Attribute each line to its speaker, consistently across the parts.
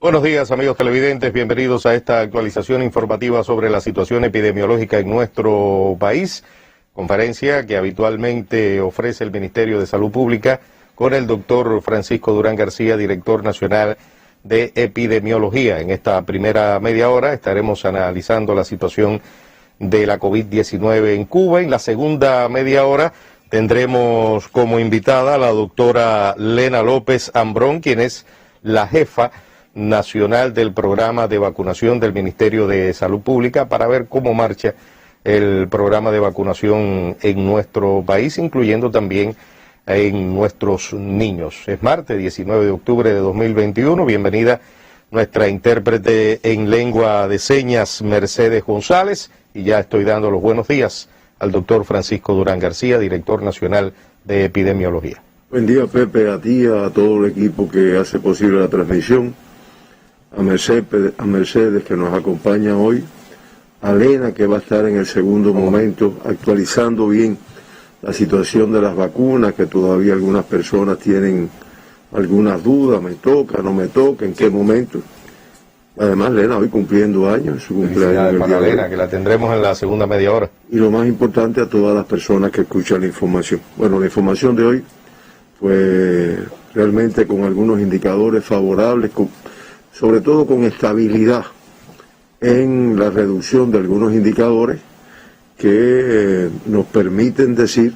Speaker 1: Buenos días, amigos televidentes, bienvenidos a esta actualización informativa sobre la situación epidemiológica en nuestro país, conferencia que habitualmente ofrece el Ministerio de Salud Pública con el doctor Francisco Durán García, director nacional de epidemiología. En esta primera media hora estaremos analizando la situación de la COVID-19 en Cuba. En la segunda media hora tendremos como invitada a la doctora Lena López Ambrón, quien es la jefa nacional del programa de vacunación del Ministerio de Salud Pública, para ver cómo marcha el programa de vacunación en nuestro país, incluyendo también en nuestros niños. Es martes 19 de octubre de 2021. Bienvenida nuestra intérprete en lengua de señas, Mercedes González, y ya estoy dando los buenos días al doctor Francisco Durán García, director nacional de epidemiología.
Speaker 2: Buen día, Pepe, a ti, a todo el equipo que hace posible la transmisión, a Mercedes que nos acompaña hoy, a Lena que va a estar en el segundo momento actualizando bien la situación de las vacunas, que todavía algunas personas tienen algunas dudas, me toca, no me toca, en qué momento. Además, Lena hoy cumpliendo años, su cumpleaños.
Speaker 1: Para Lena, que la tendremos en la segunda media hora.
Speaker 2: Y lo más importante, a todas las personas que escuchan la información. Bueno, la información de hoy fue realmente con algunos indicadores favorables, sobre todo con estabilidad en la reducción de algunos indicadores que nos permiten decir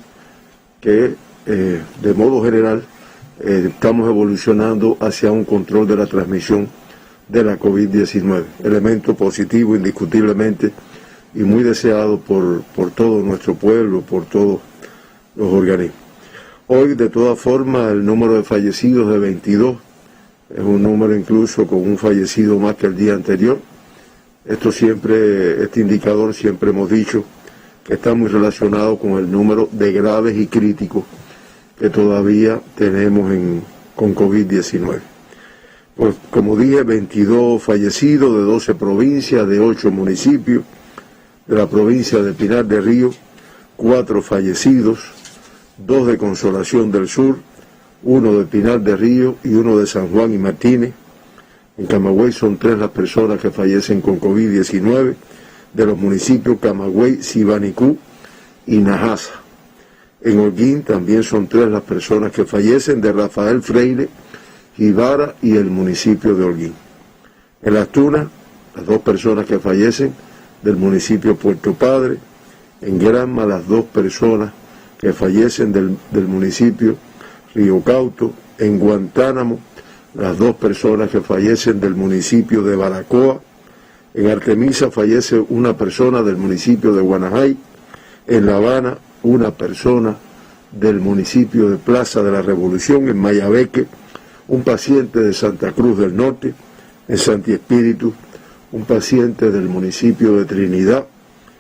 Speaker 2: que de modo general estamos evolucionando hacia un control de la transmisión de la COVID-19, elemento positivo indiscutiblemente y muy deseado por todo nuestro pueblo, por todos los organismos. Hoy, de todas formas, el número de fallecidos de 22 es un número incluso con un fallecido más que el día anterior. Este indicador siempre hemos dicho que está muy relacionado con el número de graves y críticos que todavía tenemos con COVID-19. Pues como dije, 22 fallecidos de 12 provincias, de 8 municipios, de la provincia de Pinar del Río, 4 fallecidos, 2 de Consolación del Sur, 1 de Pinar del Río y 1 de San Juan y Martínez. En Camagüey son 3 las personas que fallecen con COVID-19, de los municipios Camagüey, Sibanicú y Najasa. En Holguín también son 3 las personas que fallecen, de Rafael Freire, Jibara y el municipio de Holguín. En Las Tunas, las 2 personas que fallecen del municipio Puerto Padre. En Granma, las 2 personas que fallecen del municipio Río Cauto. En Guantánamo, las 2 personas que fallecen del municipio de Baracoa. En Artemisa fallece una persona del municipio de Guanajay. En La Habana, una persona del municipio de Plaza de la Revolución. En Mayabeque, un paciente de Santa Cruz del Norte. En Santi Espíritu, un paciente del municipio de Trinidad.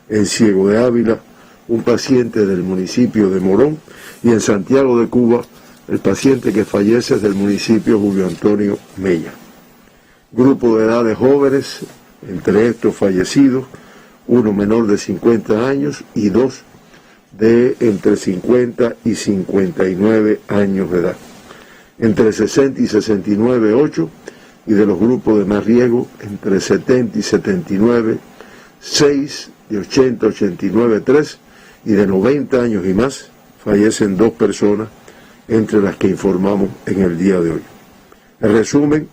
Speaker 2: En Ciego de Ávila, un paciente del municipio de Morón. Y en Santiago de Cuba, el paciente que fallece es del municipio Julio Antonio Mella. Grupo de edades jóvenes, entre estos fallecidos, 1 menor de 50 años y 2 de entre 50 y 59 años de edad. Entre 60 y 69, 8, y de los grupos de más riesgo, entre 70 y 79, 6, de 80 a 89, 3, y de 90 años y más, fallecen 2 personas, entre las que informamos en el día de hoy. En resumen,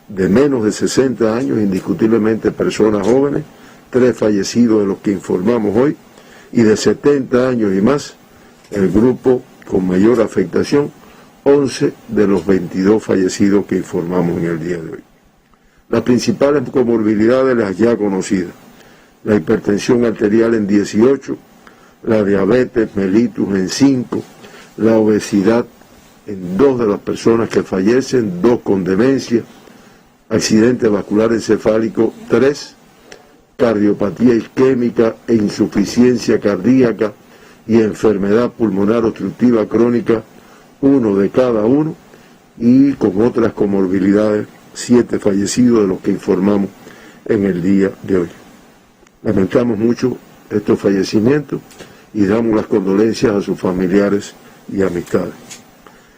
Speaker 2: de menos de 60 años, indiscutiblemente personas jóvenes, 3 fallecidos de los que informamos hoy, y de 70 años y más, el grupo con mayor afectación, 11 de los 22 fallecidos que informamos en el día de hoy. Las principales comorbilidades las ya conocidas: la hipertensión arterial en 18, la diabetes mellitus en 5, la obesidad en 2 de las personas que fallecen, 2 con demencia, accidente vascular encefálico 3, cardiopatía isquémica e insuficiencia cardíaca y enfermedad pulmonar obstructiva crónica 1 de cada uno, y con otras comorbilidades 7 fallecidos de los que informamos en el día de hoy. Lamentamos mucho estos fallecimientos y damos las condolencias a sus familiares y amistades.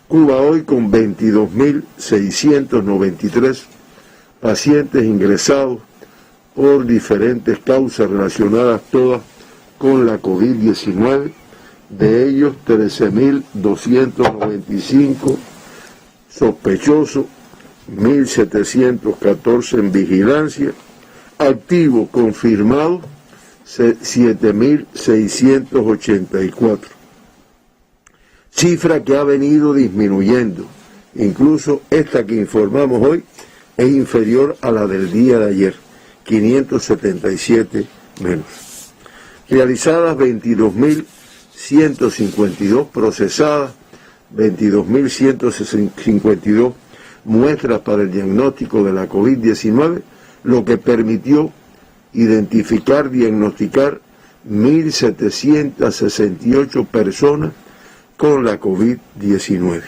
Speaker 2: Cuba hoy con 22.693 pacientes ingresados por diferentes causas relacionadas todas con la COVID-19, de ellos 13.295 sospechosos, 1.714 en vigilancia, activos confirmados 7.684. Cifra que ha venido disminuyendo, incluso esta que informamos hoy es inferior a la del día de ayer, 577 menos. Realizadas 22.152, procesadas 22.152 muestras para el diagnóstico de la COVID-19, lo que permitió identificar, diagnosticar 1.768 personas con la COVID-19.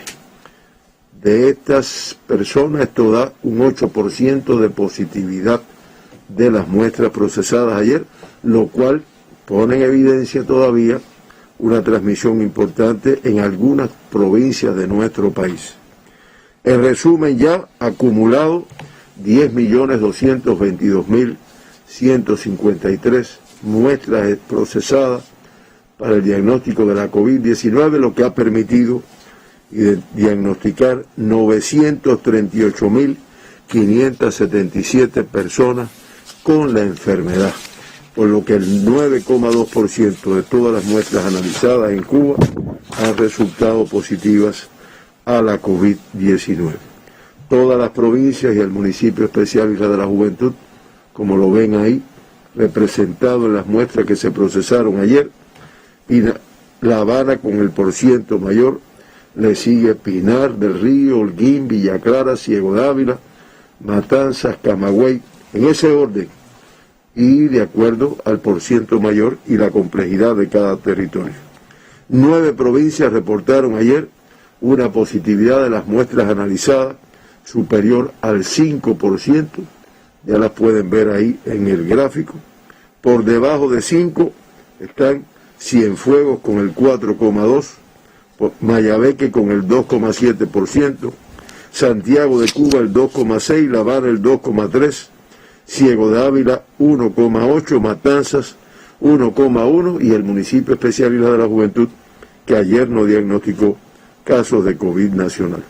Speaker 2: De estas personas, esto da un 8% de positividad de las muestras procesadas ayer, lo cual pone en evidencia todavía una transmisión importante en algunas provincias de nuestro país. En resumen, ya acumulado 10.222.153 muestras procesadas para el diagnóstico de la COVID-19, lo que ha permitido diagnosticar 938.577 personas con la enfermedad, por lo que el 9,2% de todas las muestras analizadas en Cuba han resultado positivas a la COVID-19. Todas las provincias y el municipio especial Isla de la Juventud, como lo ven ahí, representado en las muestras que se procesaron ayer, y La Habana con el % mayor, le sigue Pinar del Río, Holguín, Villa Clara, Ciego Dávila, Matanzas, Camagüey, en ese orden, y de acuerdo al % mayor y la complejidad de cada territorio. 9 provincias reportaron ayer una positividad de las muestras analizadas superior al 5%, ya las pueden ver ahí en el gráfico. Por debajo de 5 están Cienfuegos con el 4,2%, Mayabeque con el 2,7%, Santiago de Cuba el 2,6%, La Habana el 2,3%, Ciego de Ávila 1,8%, Matanzas 1,1% y el municipio especial Isla de la Juventud, que ayer no diagnosticó casos de COVID nacional.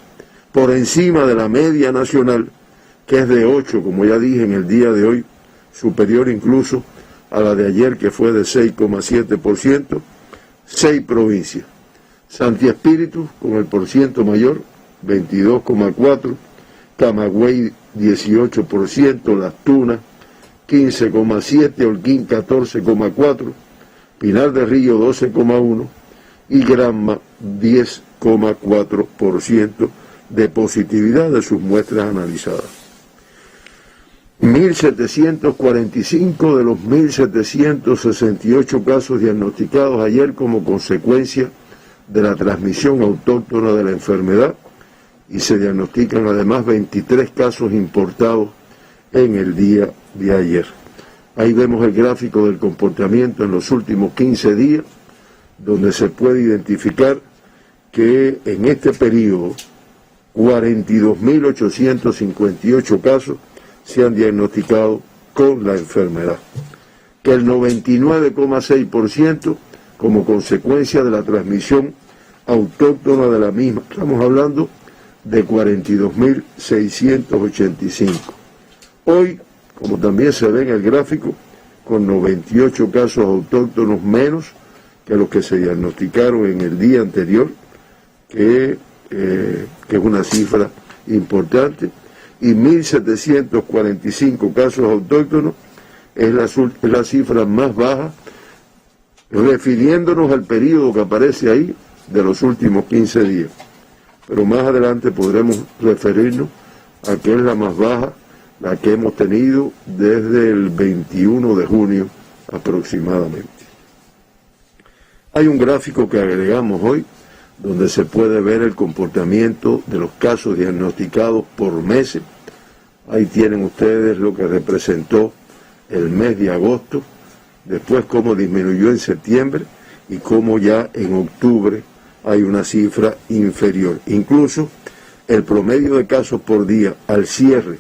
Speaker 2: Por encima de la media nacional, que es de 8, como ya dije en el día de hoy, superior incluso a la de ayer, que fue de 6,7%, 6 provincias. Santi Espíritu con el % mayor, 22,4%, Camagüey 18%, Las Tunas 15,7%, Holguín 14,4%, Pinar del Río 12,1% y Granma 10,4% de positividad de sus muestras analizadas. 1.745 de los 1.768 casos diagnosticados ayer como consecuencia de la transmisión autóctona de la enfermedad, y se diagnostican además 23 casos importados en el día de ayer. Ahí vemos el gráfico del comportamiento en los últimos 15 días, donde se puede identificar que en este periodo 42.858 casos se han diagnosticado con la enfermedad, que el 99,6% como consecuencia de la transmisión autóctona de la misma. Estamos hablando de 42.685. Hoy, como también se ve en el gráfico, con 98 casos autóctonos menos que los que se diagnosticaron en el día anterior, que es una cifra importante, y 1.745 casos autóctonos es la cifra más baja, refiriéndonos al periodo que aparece ahí de los últimos 15 días. Pero más adelante podremos referirnos a que es la más baja, la que hemos tenido desde el 21 de junio aproximadamente. Hay un gráfico que agregamos hoy, donde se puede ver el comportamiento de los casos diagnosticados por meses. Ahí tienen ustedes lo que representó el mes de agosto, después cómo disminuyó en septiembre y cómo ya en octubre hay una cifra inferior. Incluso el promedio de casos por día al cierre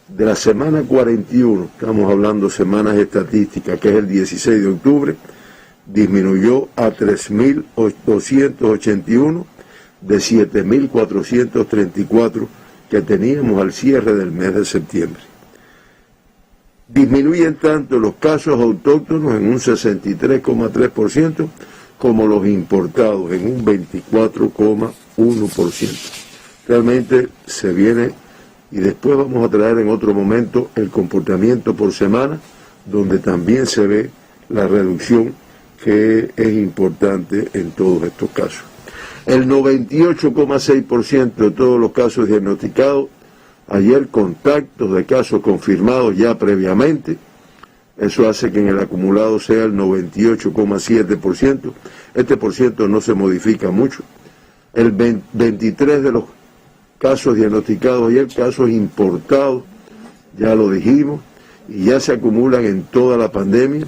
Speaker 2: de la semana 41, estamos hablando semanas estadísticas, que es el 16 de octubre, disminuyó a 3.281 de 7.434 que teníamos al cierre del mes de septiembre. Disminuyen tanto los casos autóctonos en un 63,3% como los importados en un 24,1%. Realmente se viene, y después vamos a traer en otro momento el comportamiento por semana, donde también se ve la reducción que es importante en todos estos casos. El 98,6% de todos los casos diagnosticados, ayer contactos de casos confirmados ya previamente, eso hace que en el acumulado sea el 98,7%, este por ciento no se modifica mucho. El 23 de los casos diagnosticados ayer, casos importados, ya lo dijimos, y ya se acumulan en toda la pandemia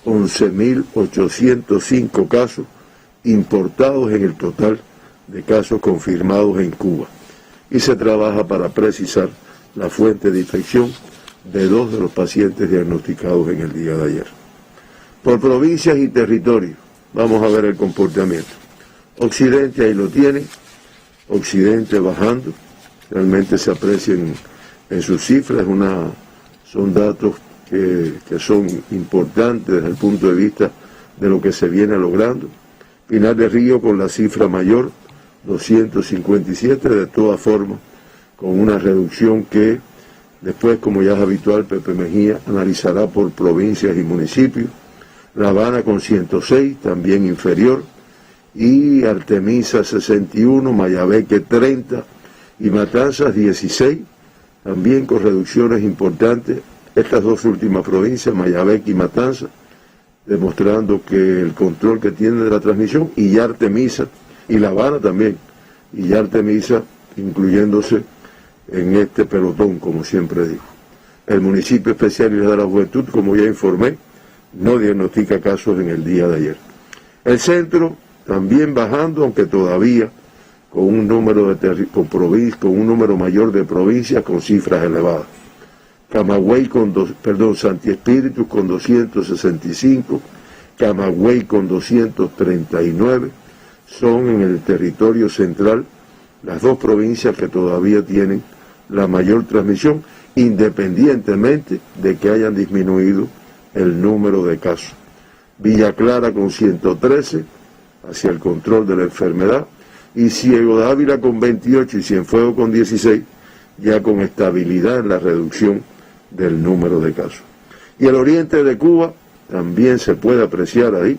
Speaker 2: 11.805 casos importados en el total de casos confirmados en Cuba. Y se trabaja para precisar la fuente de infección de 2 de los pacientes diagnosticados en el día de ayer. Por provincias y territorios, vamos a ver el comportamiento. Occidente, ahí lo tienen, Occidente bajando, realmente se aprecian en sus cifras, son datos que son importantes desde el punto de vista de lo que se viene logrando. Pinar del Río con la cifra mayor, 257, de todas formas, con una reducción que después, como ya es habitual, Pepe Mejía analizará por provincias y municipios. La Habana con 106, también inferior, y Artemisa 61, Mayabeque 30 y Matanzas 16, también con reducciones importantes. Estas dos últimas provincias, Mayabeque y Matanzas, demostrando que el control que tiene de la transmisión, y ya Artemisa, y La Habana también, y ya Artemisa incluyéndose en este pelotón, como siempre digo. El municipio especial Isla de la Juventud, como ya informé, no diagnostica casos en el día de ayer. El centro también bajando, aunque todavía con un número mayor de provincias con cifras elevadas. Camagüey Santi Espíritu con 265, Camagüey con 239, son en el territorio central las dos provincias que todavía tienen la mayor transmisión, independientemente de que hayan disminuido el número de casos. Villa Clara con 113, hacia el control de la enfermedad, y Ciego de Ávila con 28 y Cienfuegos con 16, ya con estabilidad en la reducción del número de casos. Y el oriente de Cuba también se puede apreciar ahí,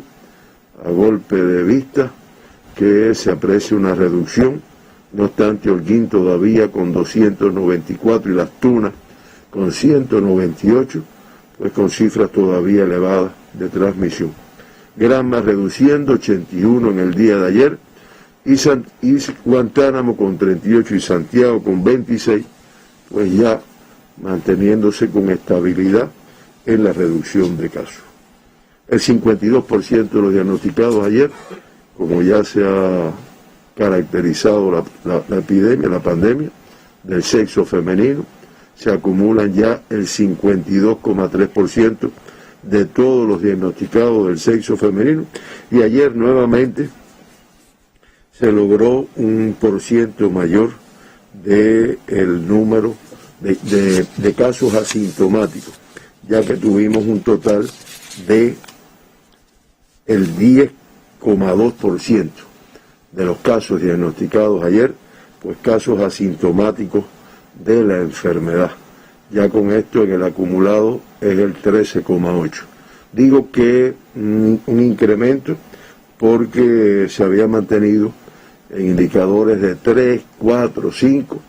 Speaker 2: a golpe de vista, que se aprecia una reducción. No obstante, Holguín todavía con 294 y Las Tunas con 198, pues con cifras todavía elevadas de transmisión. Granma reduciendo, 81 en el día de ayer, y Guantánamo con 38 y Santiago con 26, pues ya manteniéndose con estabilidad en la reducción de casos. El 52% de los diagnosticados ayer, como ya se ha caracterizado la epidemia, la pandemia, del sexo femenino, se acumulan ya el 52,3% de todos los diagnosticados del sexo femenino, y ayer nuevamente se logró un % mayor del número de casos asintomáticos, ya que tuvimos un total de el 10,2% de los casos diagnosticados ayer, pues casos asintomáticos de la enfermedad. Ya con esto en el acumulado es el 13,8%. Digo que un incremento porque se había mantenido en indicadores de 3, 4, 5,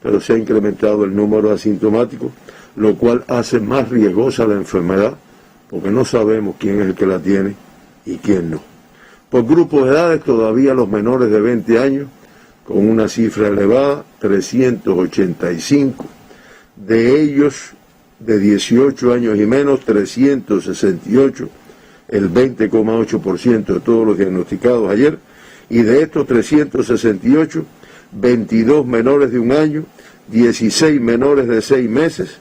Speaker 2: pero se ha incrementado el número de asintomáticos, lo cual hace más riesgosa la enfermedad, porque no sabemos quién es el que la tiene y quién no. Por grupos de edades, todavía los menores de 20 años, con una cifra elevada, 385, de ellos de 18 años y menos, 368, el 20,8% de todos los diagnosticados ayer, y de estos 368, 22 menores de un año, 16 menores de 6 meses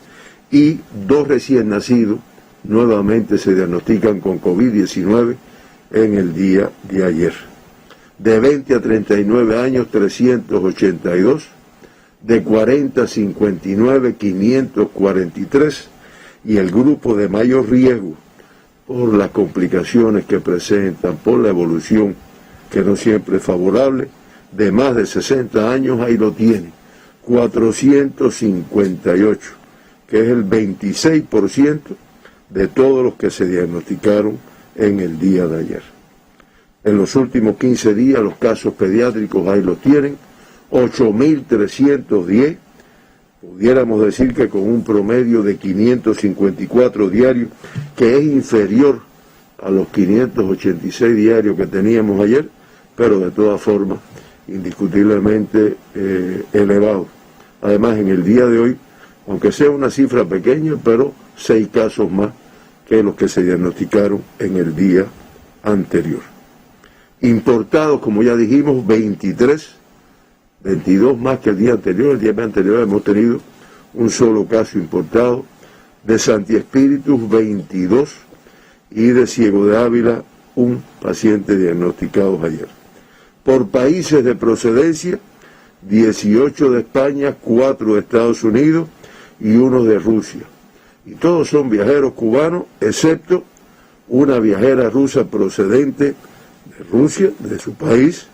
Speaker 2: y 2 recién nacidos nuevamente se diagnostican con COVID-19 en el día de ayer. De 20 a 39 años, 382, de 40 a 59, 543, y el grupo de mayor riesgo por las complicaciones que presentan, por la evolución que no siempre es favorable, de más de 60 años, ahí lo tiene, 458, que es el 26% de todos los que se diagnosticaron en el día de ayer. En los últimos 15 días los casos pediátricos ahí los tienen, 8.310, pudiéramos decir que con un promedio de 554 diarios, que es inferior a los 586 diarios que teníamos ayer, pero de todas formas indiscutiblemente elevado. Además, en el día de hoy, aunque sea una cifra pequeña, pero 6 casos más que los que se diagnosticaron en el día anterior. Importados, como ya dijimos, 23, 22 más que el día anterior. El día anterior hemos tenido un solo caso importado. De Santi Espíritus, 22, y de Ciego de Ávila, un paciente diagnosticado ayer. Por países de procedencia, 18 de España, 4 de Estados Unidos y 1 de Rusia. Y todos son viajeros cubanos, excepto una viajera rusa procedente de Rusia, de su país,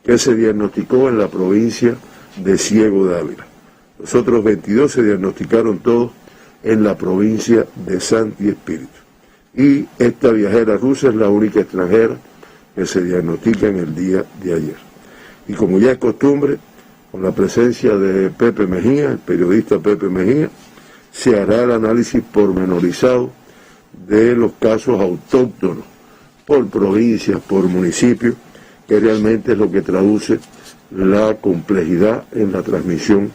Speaker 2: que se diagnosticó en la provincia de Ciego de Ávila. Los otros 22 se diagnosticaron todos en la provincia de Santi Espíritu. Y esta viajera rusa es la única extranjera que se diagnostica en el día de ayer. Y como ya es costumbre, con la presencia de Pepe Mejía, el periodista Pepe Mejía, se hará el análisis pormenorizado de los casos autóctonos, por provincias, por municipios, que realmente es lo que traduce la complejidad en la transmisión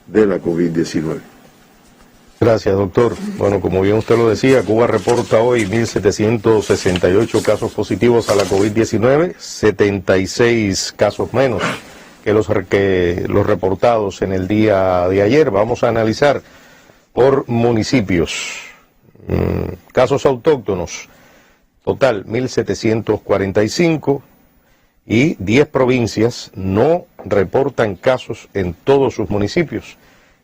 Speaker 2: de la COVID-19.
Speaker 1: Gracias, doctor. Bueno, como bien usted lo decía, Cuba reporta hoy 1.768 casos positivos a la COVID-19, 76 casos menos que los reportados en el día de ayer. Vamos a analizar por municipios. Casos autóctonos, total 1.745, y 10 provincias no reportan casos en todos sus municipios.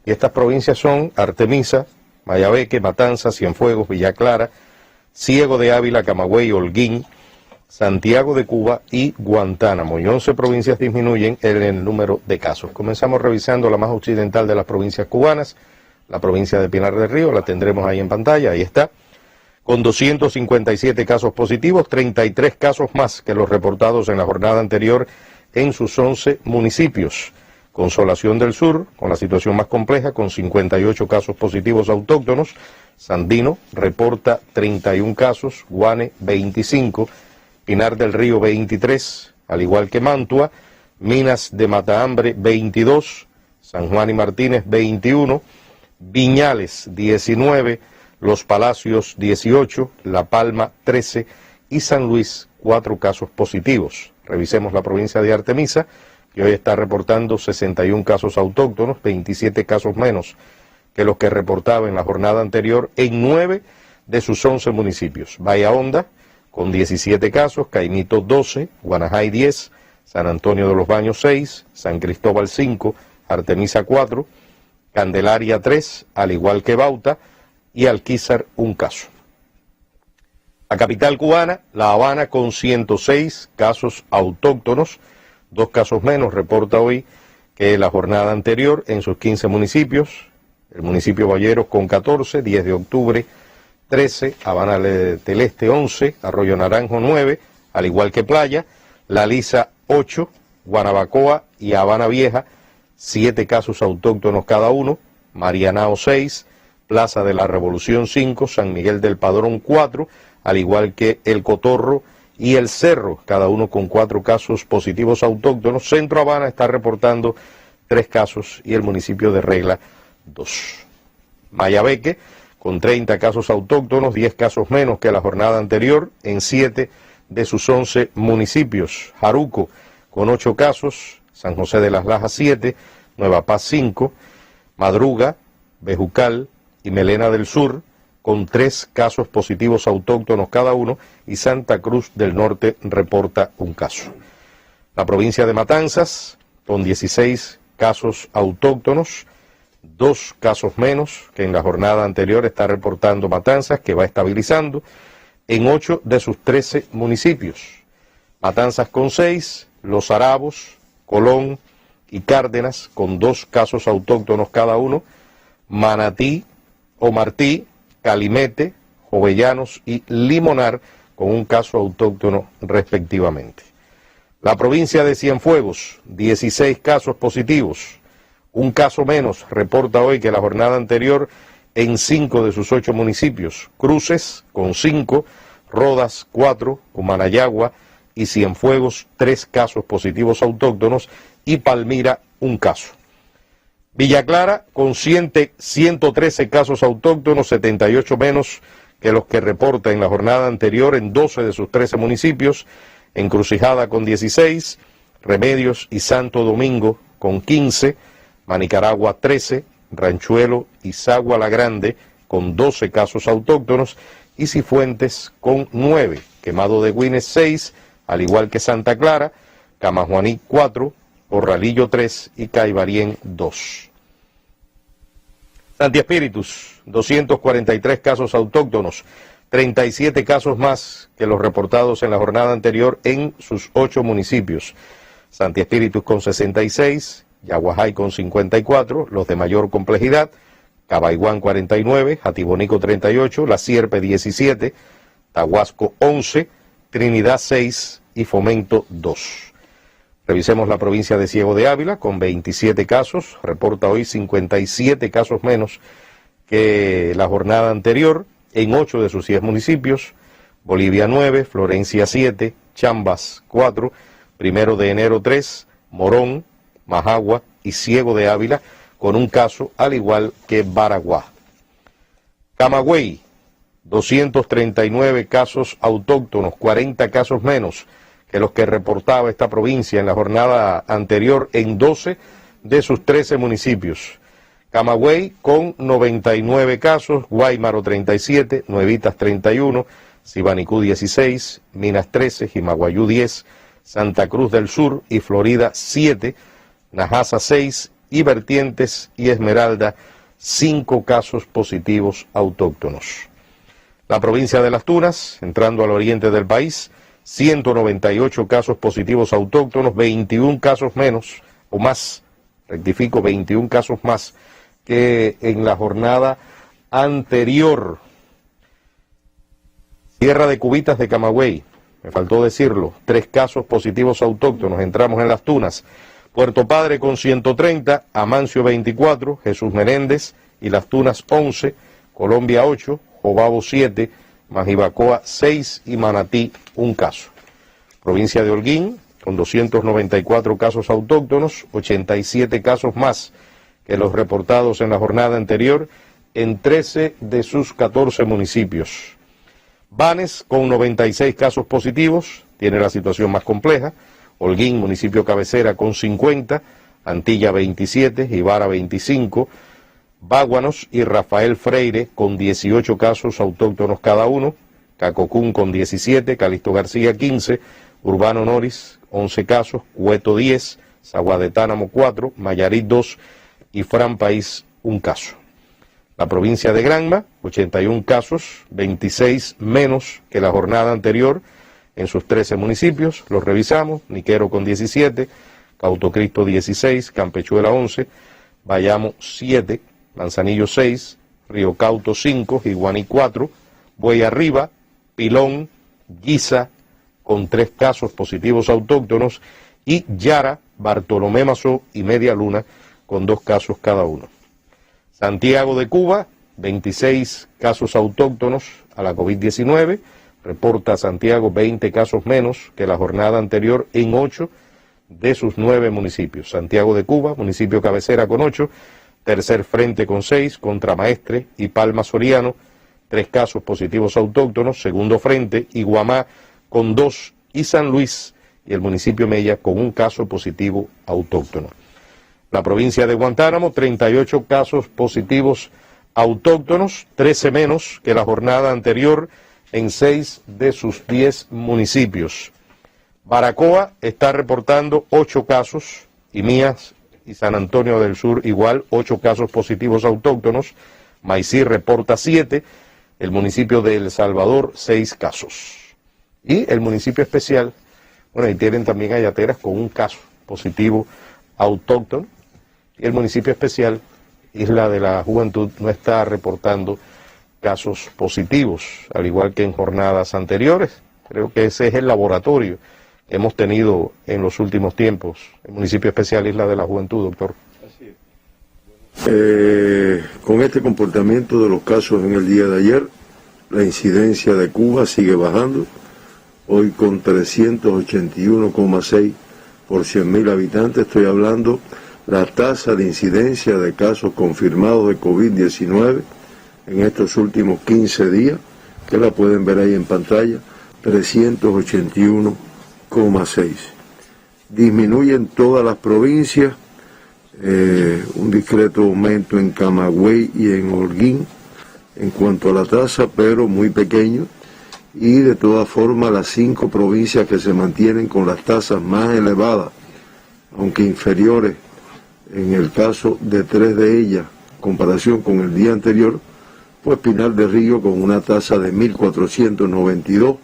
Speaker 1: Y estas provincias son Artemisa, Mayabeque, Matanzas, Cienfuegos, Villa Clara, Ciego de Ávila, Camagüey, Holguín, Santiago de Cuba y Guantánamo. Y 11 provincias disminuyen en el número de casos. Comenzamos revisando la más occidental de las provincias cubanas, la provincia de Pinar del Río. La tendremos ahí en pantalla, ahí está, con 257 casos positivos, 33 casos más que los reportados en la jornada anterior en sus 11 municipios. Consolación del Sur, con la situación más compleja, con 58 casos positivos autóctonos. Sandino reporta 31 casos, Guane 25, Pinar del Río 23, al igual que Mantua, Minas de Matahambre 22, San Juan y Martínez 21, Viñales 19, Los Palacios 18, La Palma 13 y San Luis 4 casos positivos. Revisemos la provincia de Artemisa, que hoy está reportando 61 casos autóctonos, 27 casos menos que los que reportaba en la jornada anterior en 9 de sus 11 municipios. Bahía Honda con 17 casos, Caimito 12, Guanajay 10, San Antonio de los Baños 6, San Cristóbal 5, Artemisa 4, Candelaria 3, al igual que Bauta, y Alquizar 1 caso. La capital cubana, La Habana, con 106 casos autóctonos, 2 casos menos reporta hoy que la jornada anterior en sus 15 municipios. El municipio Balleros con 14, 10 de octubre 13, Habana del Este 11, Arroyo Naranjo 9, al igual que Playa, La Lisa 8, Guanabacoa y Habana Vieja 7 casos autóctonos cada uno, Marianao 6, Plaza de la Revolución 5, San Miguel del Padrón 4, al igual que El Cotorro y El Cerro, cada uno con 4 casos positivos autóctonos. Centro Habana está reportando 3 casos y el municipio de Regla 2. Mayabeque con 30 casos autóctonos, 10 casos menos que la jornada anterior en 7 de sus 11 municipios. Jaruco con 8 casos, San José de las Lajas 7, Nueva Paz 5, Madruga, Bejucal, y Melena del Sur, con 3 casos positivos autóctonos cada uno, y Santa Cruz del Norte reporta un caso. La provincia de Matanzas, con 16 casos autóctonos, 2 casos menos que en la jornada anterior está reportando Matanzas, que va estabilizando en 8 de sus 13 municipios. Matanzas con 6, Los Arabos, Colón y Cárdenas con 2 casos autóctonos cada uno, Manatí o Martí, Calimete, Jovellanos y Limonar con un caso autóctono respectivamente. La provincia de Cienfuegos, 16 casos positivos, un caso menos reporta hoy que la jornada anterior en 5 de sus 8 municipios. Cruces con 5, Rodas 4, Cumanayagua y Cienfuegos 3 casos positivos autóctonos y Palmira un caso. Villa Clara con 113 casos autóctonos, 78 menos que los que reporta en la jornada anterior en 12 de sus 13 municipios. Encrucijada con 16, Remedios y Santo Domingo con 15, Manicaragua 13, Ranchuelo y Sagua la Grande con 12 casos autóctonos y Cifuentes con 9, Quemado de Güines 6, al igual que Santa Clara, Camajuaní 4, Corralillo 3 y Caibarién 2. Santi Espíritus, 243 casos autóctonos, 37 casos más que los reportados en la jornada anterior en sus 8 municipios. Santi Espíritus con 66, Yaguajay con 54, los de mayor complejidad, Cabaiguán 49, Jatibonico 38, La Sierpe 17, Tahuasco 11, Trinidad 6 y Fomento 2. Revisemos la provincia de Ciego de Ávila con 27 casos, reporta hoy 57 casos menos que la jornada anterior en 8 de sus 10 municipios. Bolivia 9, Florencia 7, Chambas 4, 1 de enero 3, Morón, Majagua y Ciego de Ávila con un caso, al igual que Baraguá. Camagüey, 239 casos autóctonos, 40 casos menos que los que reportaba esta provincia en la jornada anterior en 12 de sus 13 municipios. Camagüey con 99 casos, Guaymaro 37, Nuevitas 31, Sibanicú 16, Minas 13, Jimaguayú 10, Santa Cruz del Sur y Florida 7, Najasa 6 y Vertientes y Esmeralda 5 casos positivos autóctonos. La provincia de Las Tunas, entrando al oriente del país, 198 casos positivos autóctonos, 21 casos menos o más, rectifico, 21 casos más que en la jornada anterior. Sierra de Cubitas de Camagüey, me faltó decirlo, 3 casos positivos autóctonos, entramos en Las Tunas. Puerto Padre con 130, Amancio 24, Jesús Menéndez y Las Tunas 11, Colombia 8, Jobabo 7, Majibacoa 6 y Manatí un caso. Provincia de Holguín con 294 casos autóctonos, 87 casos más que los reportados en la jornada anterior en 13 de sus 14 municipios. Banes con 96 casos positivos, tiene la situación más compleja. Holguín, municipio cabecera, con 50, Antilla 27, Jibara 25, Báguanos y Rafael Freire con 18 casos autóctonos cada uno, Cacocún con 17, Calixto García 15, Urbano Noris 11 casos, Cueto 10, Sagua de Tánamo 4, Mayarit 2 y Fran País un caso. La provincia de Granma, 81 casos, 26 menos que la jornada anterior en sus 13 municipios, los revisamos: Niquero con 17, Cautocristo 16, Campechuela 11, Bayamo 7, Manzanillo 6, Río Cauto 5, Jiguaní 4, Buey Arriba, Pilón, Guisa con 3 casos positivos autóctonos y Yara, Bartolomé Mazó y Media Luna con 2 casos cada uno. Santiago de Cuba, 26 casos autóctonos a la COVID-19, reporta Santiago 20 casos menos que la jornada anterior en 8 de sus 9 municipios. Santiago de Cuba, municipio cabecera con 8, Tercer Frente con 6, Contramaestre y Palma Soriano, 3 casos positivos autóctonos, Segundo Frente y Guamá con 2 y San Luis y el municipio Mella con 1 caso positivo autóctono. La provincia de Guantánamo, 38 casos positivos autóctonos, 13 menos que la jornada anterior en 6 de sus 10 municipios. Baracoa está reportando 8 casos, y Mías y San Antonio del Sur igual, 8 casos positivos autóctonos. Maicí reporta 7, el municipio de El Salvador 6 casos. Y el municipio especial, bueno, ahí tienen también a Yateras con un caso positivo autóctono. Y el municipio especial, Isla de la Juventud, no está reportando casos positivos, al igual que en jornadas anteriores. Creo que ese es el laboratorio que hemos tenido en los últimos tiempos, el municipio especial Isla de la Juventud, doctor.
Speaker 2: Con este comportamiento de los casos en el día de ayer, la incidencia de Cuba sigue bajando, hoy con 381,6 por 100.000 habitantes. Estoy hablando la tasa de incidencia de casos confirmados de COVID-19 en estos últimos 15 días, que la pueden ver ahí en pantalla, 381,6. Disminuye en todas las provincias, un discreto aumento en Camagüey y en Holguín en cuanto a la tasa, pero muy pequeño, y de todas formas las 5 provincias que se mantienen con las tasas más elevadas, aunque inferiores en el caso de 3 de ellas, en comparación con el día anterior, pues Pinar del Río con una tasa de 1.492,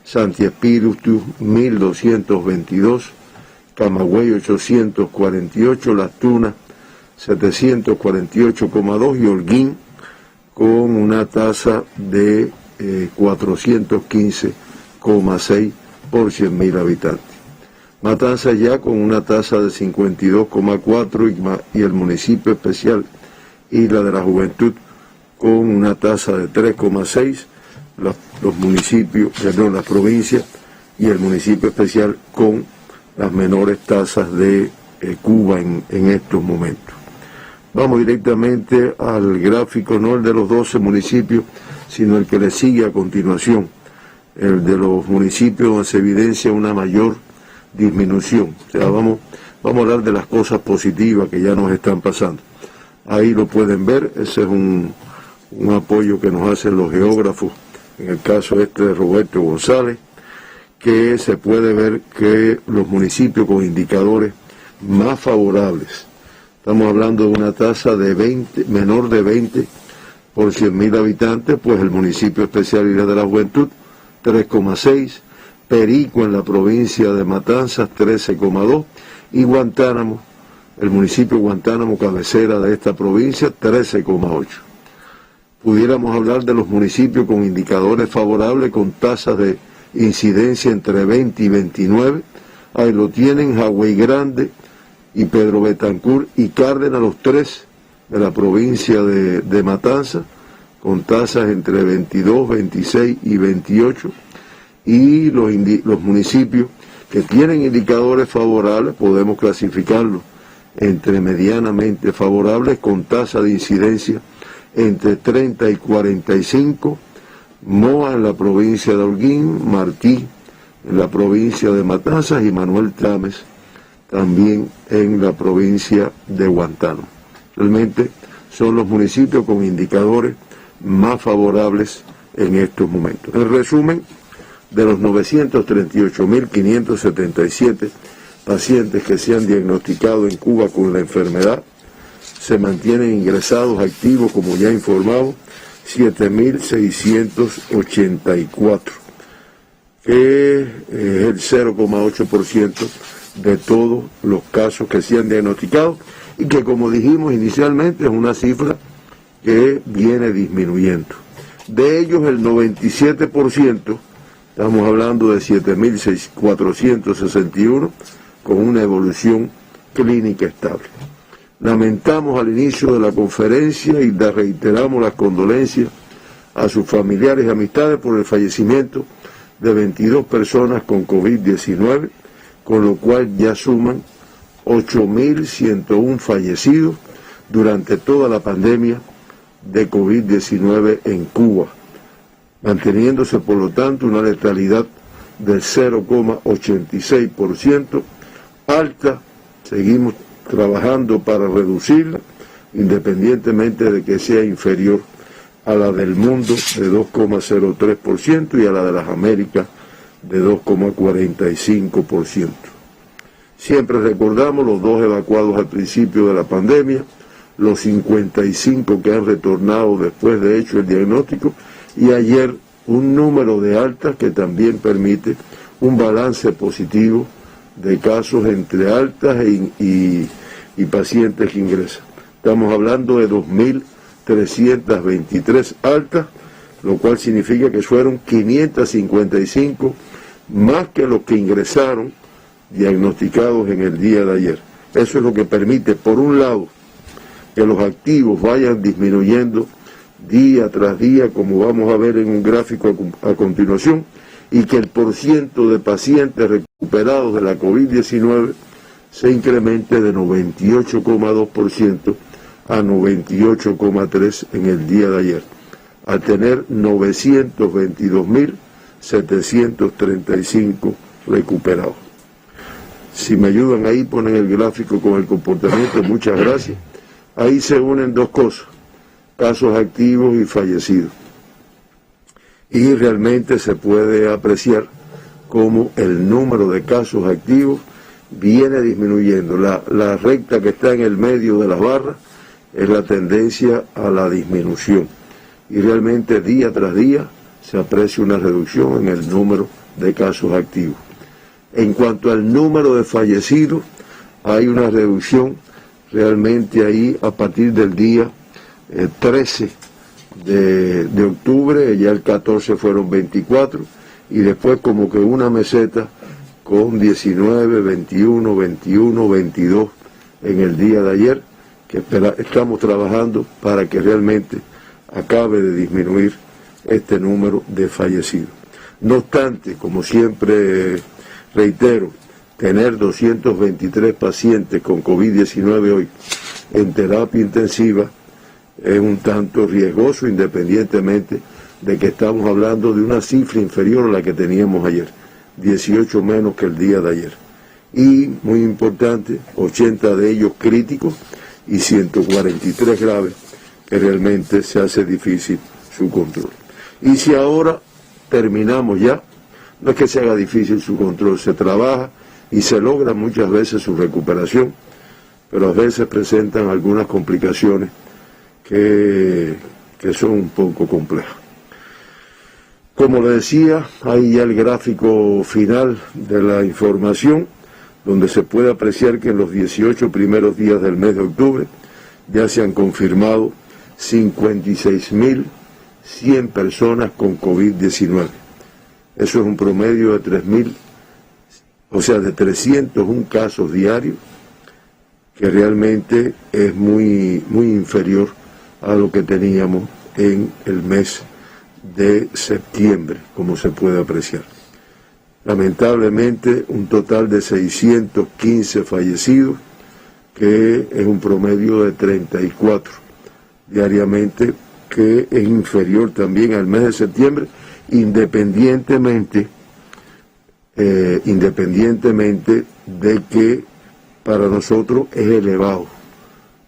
Speaker 2: Santi Espíritu 1.222, Camagüey 848, Las Tunas 748,2 y Holguín con una tasa de 415,6 por 100.000 habitantes. Matanzas ya con una tasa de 52,4 y el municipio especial Isla de la Juventud con una tasa de 3,6, los municipios, perdón, las provincias y el municipio especial con las menores tasas de Cuba en estos momentos. Vamos directamente al gráfico, no el de los 12 municipios, sino el que le sigue a continuación, el de los municipios donde se evidencia una mayor disminución. O sea, vamos a hablar de las cosas positivas que ya nos están pasando. Ahí lo pueden ver, ese es un apoyo que nos hacen los geógrafos, en el caso de Roberto González, que se puede ver que los municipios con indicadores más favorables, estamos hablando de una tasa de 20, menor de 20 por 100.000 habitantes, pues el municipio especial Isla de la Juventud, 3,6, Perico en la provincia de Matanzas, 13,2, y Guantánamo, el municipio Guantánamo, cabecera de esta provincia, 13,8. Pudiéramos hablar de los municipios con indicadores favorables, con tasas de incidencia entre 20 y 29, ahí lo tienen Jagüey Grande y Pedro Betancur y Cárdenas, los 3 de la provincia de Matanzas, con tasas entre 22, 26 y 28, y los municipios que tienen indicadores favorables, podemos clasificarlos entre medianamente favorables, con tasa de incidencia entre 30 y 45, Moa en la provincia de Holguín, Martí en la provincia de Matanzas y Manuel Trames también en la provincia de Guantánamo. Realmente son los municipios con indicadores más favorables en estos momentos. En resumen, de los 938.577 pacientes que se han diagnosticado en Cuba con la enfermedad, se mantienen ingresados activos, como ya informado, 7.684, que es el 0,8% de todos los casos que se han diagnosticado y que, como dijimos inicialmente, es una cifra que viene disminuyendo. De ellos el 97%, estamos hablando de 7.461, con una evolución clínica estable. Lamentamos al inicio de la conferencia y le reiteramos las condolencias a sus familiares y amistades por el fallecimiento de 22 personas con COVID-19, con lo cual ya suman 8.101 fallecidos durante toda la pandemia de COVID-19 en Cuba, manteniéndose por lo tanto una letalidad del 0,86%, alta. Seguimos trabajando para reducirla, independientemente de que sea inferior a la del mundo de 2,03% y a la de las Américas de 2,45%. Siempre recordamos los 2 evacuados al principio de la pandemia, los 55 que han retornado después de hecho el diagnóstico, y ayer un número de altas que también permite un balance positivo de casos entre altas y pacientes que ingresan. Estamos hablando de 2.323 altas, lo cual significa que fueron 555 más que los que ingresaron diagnosticados en el día de ayer. Eso es lo que permite, por un lado, que los activos vayan disminuyendo día tras día, como vamos a ver en un gráfico a continuación, y que el porciento de pacientes recuperados de la COVID-19 se incremente de 98,2% a 98,3% en el día de ayer, al tener 922.735 recuperados. Si me ayudan ahí, ponen el gráfico con el comportamiento, muchas gracias. Ahí se unen dos cosas, casos activos y fallecidos. Y realmente se puede apreciar cómo el número de casos activos viene disminuyendo. La recta que está en el medio de las barras es la tendencia a la disminución. Y realmente día tras día se aprecia una reducción en el número de casos activos. En cuanto al número de fallecidos, hay una reducción realmente ahí a partir del día 13 de octubre, ya el 14 fueron 24, y después como que una meseta con 19, 21, 21, 22 en el día de ayer, que estamos trabajando para que realmente acabe de disminuir este número de fallecidos. No obstante, como siempre reitero, tener 223 pacientes con COVID-19 hoy en terapia intensiva es un tanto riesgoso, independientemente de que estamos hablando de una cifra inferior a la que teníamos ayer, 18 menos que el día de ayer. Y, muy importante, 80 de ellos críticos y 143 graves, que realmente se hace difícil su control. Y si ahora terminamos ya, no es que se haga difícil su control, se trabaja y se logra muchas veces su recuperación, pero a veces presentan algunas complicaciones que son un poco complejas. Como le decía, ahí ya el gráfico final de la información, donde se puede apreciar que en los 18 primeros días del mes de octubre ya se han confirmado 56.100 personas con COVID-19. Eso es un promedio de 3.000, o sea, de 301 casos diarios, que realmente es muy inferior a lo que teníamos en el mes de septiembre, como se puede apreciar. Lamentablemente, un total de 615 fallecidos, que es un promedio de 34 diariamente, que es inferior también al mes de septiembre, independientemente de que para nosotros es elevado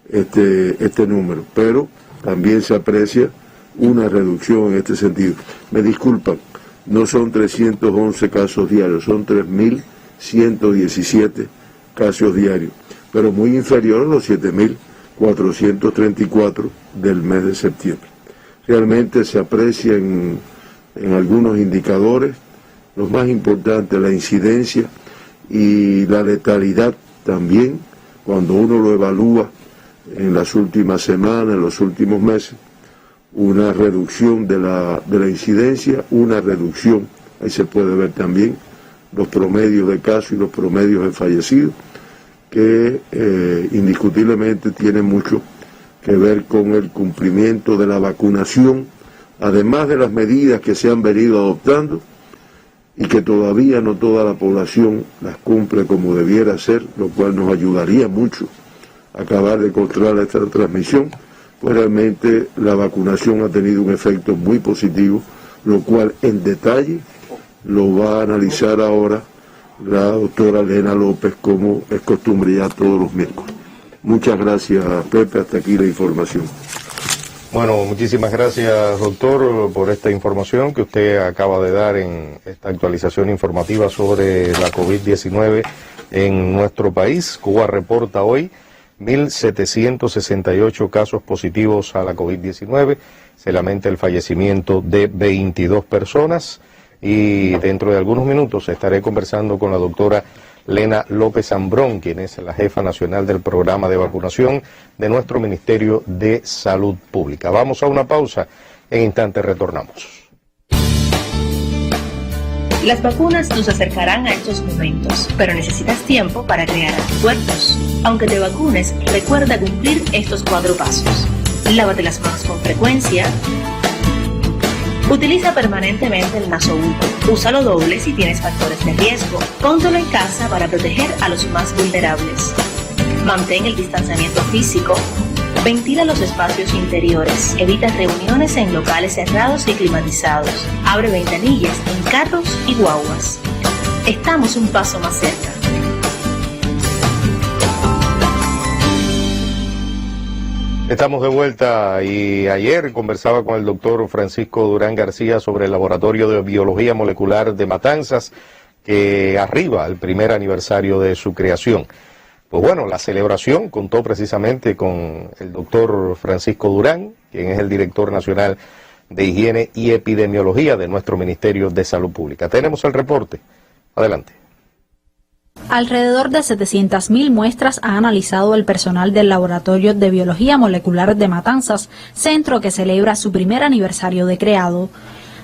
Speaker 2: este número, pero también se aprecia una reducción en este sentido. Me disculpan, no son 311 casos diarios, son 3.117 casos diarios, pero muy inferior a los 7.434 del mes de septiembre. Realmente se aprecia en algunos indicadores, los más importantes, la incidencia y la letalidad también, cuando uno lo evalúa en las últimas semanas, en los últimos meses, una reducción de la incidencia, una reducción, ahí se puede ver también los promedios de casos y los promedios de fallecidos, que indiscutiblemente tienen mucho que ver con el cumplimiento de la vacunación, además de las medidas que se han venido adoptando y que todavía no toda la población las cumple como debiera ser, lo cual nos ayudaría mucho a acabar de controlar esta transmisión. Pues realmente la vacunación ha tenido un efecto muy positivo, lo cual en detalle lo va a analizar ahora la doctora Elena López, como es costumbre ya todos los miércoles. Muchas gracias, Pepe. Hasta aquí la información.
Speaker 1: Bueno, muchísimas gracias, doctor, por esta información que usted acaba de dar en esta actualización informativa sobre la COVID-19 en nuestro país. Cuba reporta hoy 1.768 casos positivos a la COVID-19. Se lamenta el fallecimiento de 22 personas y dentro de algunos minutos estaré conversando con la doctora Lena López Zambrón, quien es la jefa nacional del programa de vacunación de nuestro Ministerio de Salud Pública. Vamos a una pausa, en instantes retornamos.
Speaker 3: Las vacunas nos acercarán a estos momentos, pero necesitas tiempo para crear anticuerpos. Aunque te vacunes, recuerda cumplir estos 4 pasos. Lávate las manos con frecuencia. Utiliza permanentemente el nasobuco. Úsalo doble si tienes factores de riesgo. Póntelo en casa para proteger a los más vulnerables. Mantén el distanciamiento físico. Ventila los espacios interiores. Evita reuniones en locales cerrados y climatizados. Abre ventanillas en carros y guaguas. Estamos un paso más cerca.
Speaker 1: Estamos de vuelta y ayer conversaba con el doctor Francisco Durán García sobre el Laboratorio de Biología Molecular de Matanzas, que arriba el primer aniversario de su creación. Pues bueno, la celebración contó precisamente con el doctor Francisco Durán, quien es el director nacional de Higiene y Epidemiología de nuestro Ministerio de Salud Pública. Tenemos el reporte. Adelante.
Speaker 4: Alrededor de 700.000 muestras ha analizado el personal del Laboratorio de Biología Molecular de Matanzas, centro que celebra su primer aniversario de creado.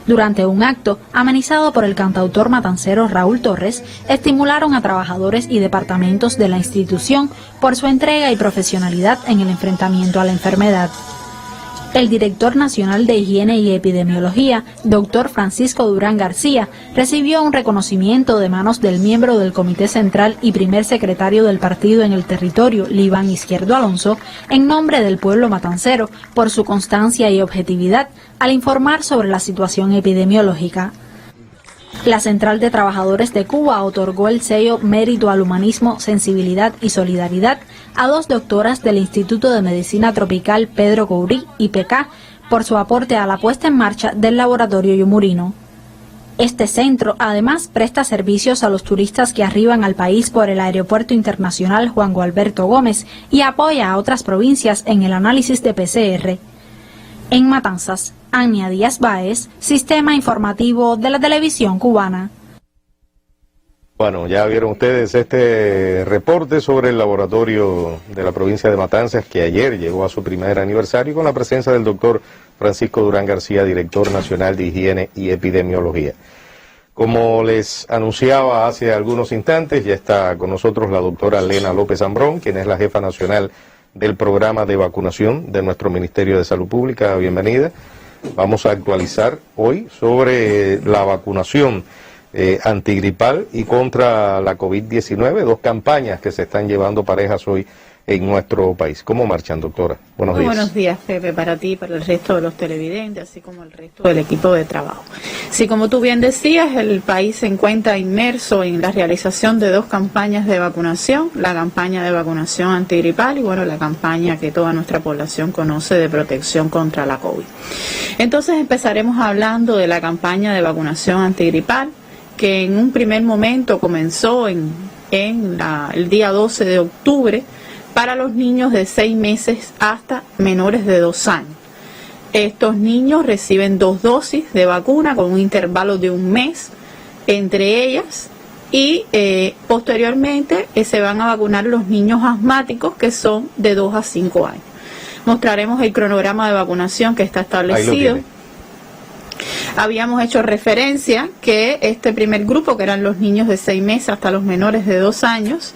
Speaker 4: Durante un acto, amenizado por el cantautor matancero Raúl Torres, estimularon a trabajadores y departamentos de la institución por su entrega y profesionalidad en el enfrentamiento a la enfermedad. El director nacional de Higiene y Epidemiología, doctor Francisco Durán García, recibió un reconocimiento de manos del miembro del Comité Central y primer secretario del partido en el territorio, Libán Izquierdo Alonso, en nombre del pueblo matancero, por su constancia y objetividad al informar sobre la situación epidemiológica. La Central de Trabajadores de Cuba otorgó el sello Mérito al Humanismo, Sensibilidad y Solidaridad a 2 doctoras del Instituto de Medicina Tropical Pedro Courí, IPK, por su aporte a la puesta en marcha del Laboratorio Yumurino. Este centro, además, presta servicios a los turistas que arriban al país por el Aeropuerto Internacional Juan Gualberto Gómez y apoya a otras provincias en el análisis de PCR. En Matanzas, Ania Díaz Báez, Sistema Informativo de la Televisión Cubana.
Speaker 1: Bueno, ya vieron ustedes este reporte sobre el laboratorio de la provincia de Matanzas, que ayer llegó a su primer aniversario con la presencia del doctor Francisco Durán García, director nacional de Higiene y Epidemiología. Como les anunciaba hace algunos instantes, ya está con nosotros la doctora Lena López Zambrón, quien es la jefa nacional del programa de vacunación de nuestro Ministerio de Salud Pública. Bienvenida. Vamos a actualizar hoy sobre la vacunación antigripal y contra la COVID-19, 2 campañas que se están llevando parejas hoy en nuestro país. ¿Cómo marchan, doctora? Buenos días.
Speaker 5: Buenos días, Pepe, para ti, para el resto de los televidentes, así como el resto del equipo de trabajo. Sí, como tú bien decías, el país se encuentra inmerso en la realización de 2 campañas de vacunación, la campaña de vacunación antigripal y, bueno, la campaña que toda nuestra población conoce de protección contra la COVID. Entonces empezaremos hablando de la campaña de vacunación antigripal, que en un primer momento comenzó el día 12 de octubre para los niños de 6 meses hasta menores de 2 años. Estos niños reciben 2 dosis de vacuna con un intervalo de 1 mes entre ellas y posteriormente se van a vacunar los niños asmáticos, que son de 2 a 5 años. Mostraremos el cronograma de vacunación que está establecido. Habíamos hecho referencia que este primer grupo, que eran los niños de 6 meses hasta los menores de 2 años,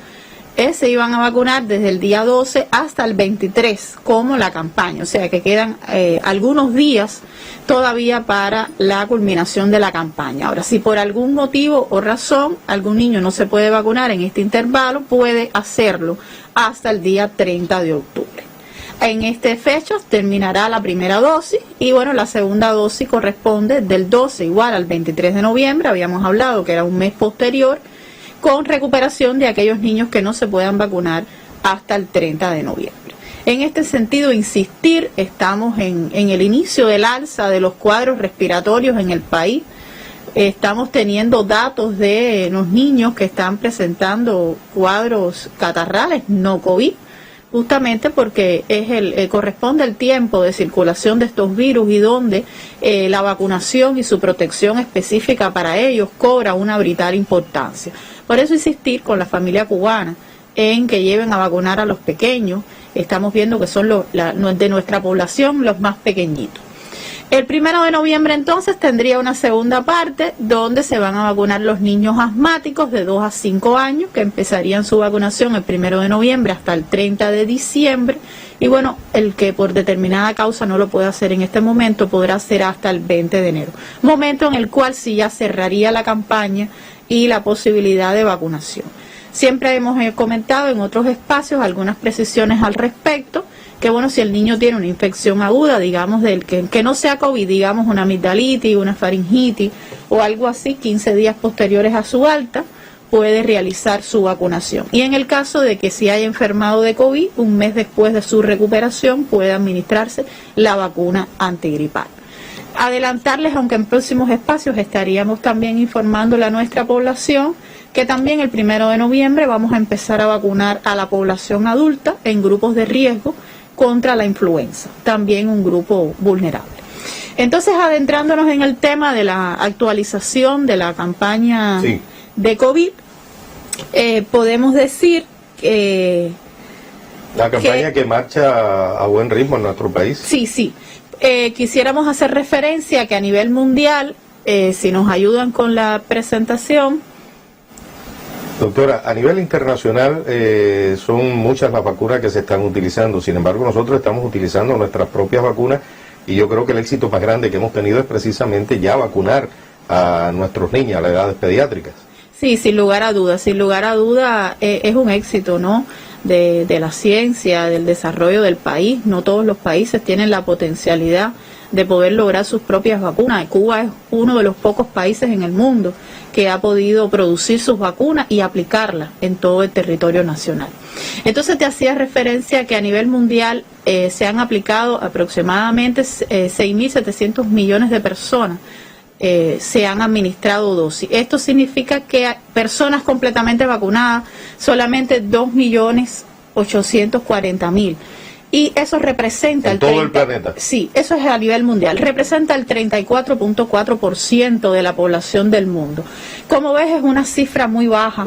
Speaker 5: se iban a vacunar desde el día 12 hasta el 23, como la campaña. O sea que quedan algunos días todavía para la culminación de la campaña. Ahora, si por algún motivo o razón algún niño no se puede vacunar en este intervalo, puede hacerlo hasta el día 30 de octubre. En esta fecha terminará la primera dosis y, bueno, la segunda dosis corresponde del 12 igual al 23 de noviembre. Habíamos hablado que era un mes posterior, con recuperación de aquellos niños que no se puedan vacunar hasta el 30 de noviembre. En este sentido, insistir, estamos en el inicio del alza de los cuadros respiratorios en el país. Estamos teniendo datos de los niños que están presentando cuadros catarrales, no COVID, justamente porque corresponde el tiempo de circulación de estos virus y donde la vacunación y su protección específica para ellos cobra una vital importancia. Por eso insistir con la familia cubana en que lleven a vacunar a los pequeños. Estamos viendo que son de nuestra población los más pequeñitos. El 1 de noviembre entonces tendría una segunda parte donde se van a vacunar los niños asmáticos de 2 a 5 años que empezarían su vacunación el 1 de noviembre hasta el 30 de diciembre y bueno, el que por determinada causa no lo puede hacer en este momento podrá hacer hasta el 20 de enero, momento en el cual sí ya cerraría la campaña y la posibilidad de vacunación. Siempre hemos comentado en otros espacios algunas precisiones al respecto, que bueno, si el niño tiene una infección aguda, digamos, que no sea COVID, digamos una amigdalitis, una faringitis o algo así, 15 días posteriores a su alta, puede realizar su vacunación. Y en el caso de que si haya enfermado de COVID, un mes después de su recuperación, puede administrarse la vacuna antigripal. Adelantarles, aunque en próximos espacios estaríamos también informándole a nuestra población, que también el 1 de noviembre vamos a empezar a vacunar a la población adulta en grupos de riesgo contra la influenza, también un grupo vulnerable. Entonces, adentrándonos en el tema de la actualización de la campaña de COVID, podemos decir que
Speaker 1: la campaña que marcha a buen ritmo en nuestro país.
Speaker 5: Sí. Quisiéramos hacer referencia que a nivel mundial, si nos ayudan con la presentación.
Speaker 1: Doctora, a nivel internacional son muchas las vacunas que se están utilizando, sin embargo nosotros estamos utilizando nuestras propias vacunas y yo creo que el éxito más grande que hemos tenido es precisamente ya vacunar a nuestros niños a las edades pediátricas.
Speaker 5: Sí, sin lugar a dudas, es un éxito, ¿no?, de la ciencia, del desarrollo del país. No todos los países tienen la potencialidad de poder lograr sus propias vacunas. Cuba es uno de los pocos países en el mundo que ha podido producir sus vacunas y aplicarlas en todo el territorio nacional. Entonces te hacía referencia que a nivel mundial se han aplicado aproximadamente 6.700 millones de personas, se han administrado dosis. Esto significa que personas completamente vacunadas, solamente 2.840.000. Y eso representa
Speaker 1: todo el planeta.
Speaker 5: Sí, eso es a nivel mundial. Representa el 34.4% de la población del mundo. Como ves, es una cifra muy baja,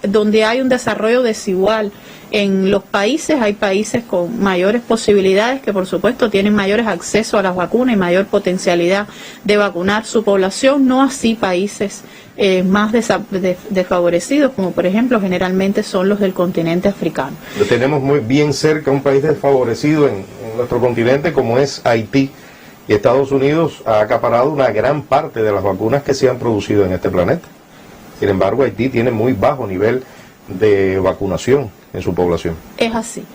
Speaker 5: donde hay un desarrollo desigual en los países. Hay países con mayores posibilidades que, por supuesto, tienen mayores accesos a las vacunas y mayor potencialidad de vacunar su población. No así países más desfavorecidos, como por ejemplo generalmente son los del continente africano.
Speaker 1: Lo tenemos muy bien cerca, un país desfavorecido en nuestro continente como es Haití, y Estados Unidos ha acaparado una gran parte de las vacunas que se han producido en este planeta. Sin embargo, Haití tiene muy bajo nivel de vacunación en su población.
Speaker 5: Es así.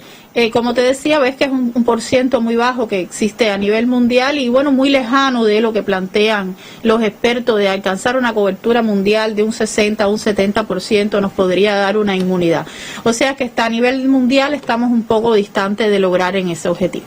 Speaker 5: Como te decía, ves que es un % muy bajo que existe a nivel mundial y bueno, muy lejano de lo que plantean los expertos de alcanzar una cobertura mundial de un 60 a un 70% nos podría dar una inmunidad. O sea que a nivel mundial estamos un poco distantes de lograr en ese objetivo.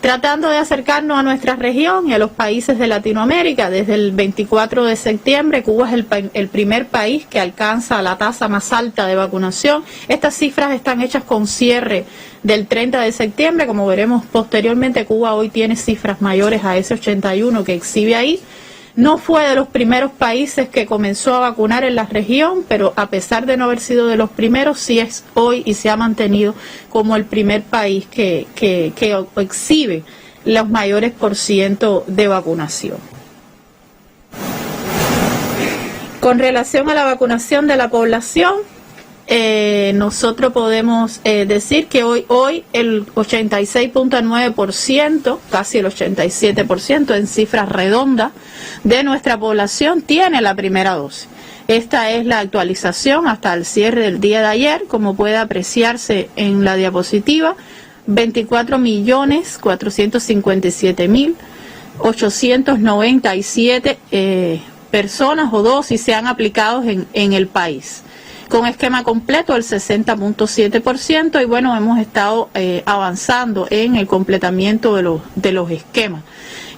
Speaker 5: Tratando de acercarnos a nuestra región y a los países de Latinoamérica, desde el 24 de septiembre, Cuba es el primer país que alcanza la tasa más alta de vacunación. Estas cifras están hechas con cierre del 30 de septiembre, como veremos posteriormente, Cuba hoy tiene cifras mayores a ese 81 que exhibe ahí. No fue de los primeros países que comenzó a vacunar en la región, pero a pesar de no haber sido de los primeros, sí es hoy y se ha mantenido como el primer país que exhibe los mayores % de vacunación. Con relación a la vacunación de la población, nosotros podemos decir que hoy el 86.9%, casi el 87% en cifras redondas de nuestra población tiene la primera dosis. Esta es la actualización hasta el cierre del día de ayer, como puede apreciarse en la diapositiva, 24.457.897 personas o dosis se han aplicado en el país. con esquema completo el 60.7%, y bueno, hemos estado avanzando en el completamiento de los esquemas.